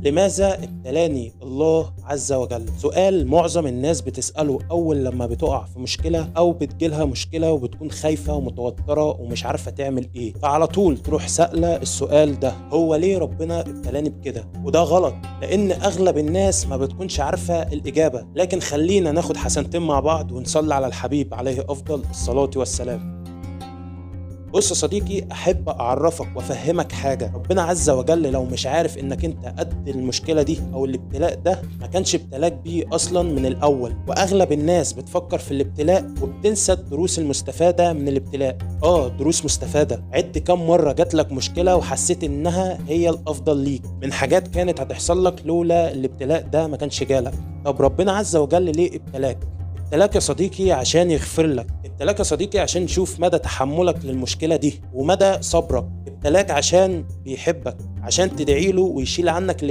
لماذا ابتلاني الله عز وجل؟ سؤال معظم الناس بتسأله أول لما بتقع في مشكلة أو بتجيلها مشكلة وبتكون خايفة ومتوترة ومش عارفة تعمل إيه، فعلى طول تروح سألة السؤال ده: هو ليه ربنا ابتلاني بكده؟ وده غلط، لأن أغلب الناس ما بتكونش عارفة الإجابة. لكن خلينا ناخد حسنتين مع بعض ونصلي على الحبيب عليه أفضل الصلاة والسلام. بص يا صديقي، أحب أعرفك وأفهمك حاجة: ربنا عز وجل لو مش عارف إنك أنت قد المشكلة دي أو الابتلاء ده ما كانش ابتلاك بيه أصلا من الأول. وأغلب الناس بتفكر في الابتلاء وبتنسى الدروس المستفادة من الابتلاء. دروس مستفادة. عد كم مرة جاتلك مشكلة وحسيت إنها هي الأفضل ليك من حاجات كانت هتحصل لك لولا الابتلاء ده ما كانش جالك. طب ربنا عز وجل ليه ابتلاك؟ ابتلاك يا صديقي عشان يغفر لك. ابتلاك يا صديقي عشان نشوف مدى تحملك للمشكلة دي ومدى صبرك. ابتلاك عشان بيحبك، عشان تدعي له ويشيل عنك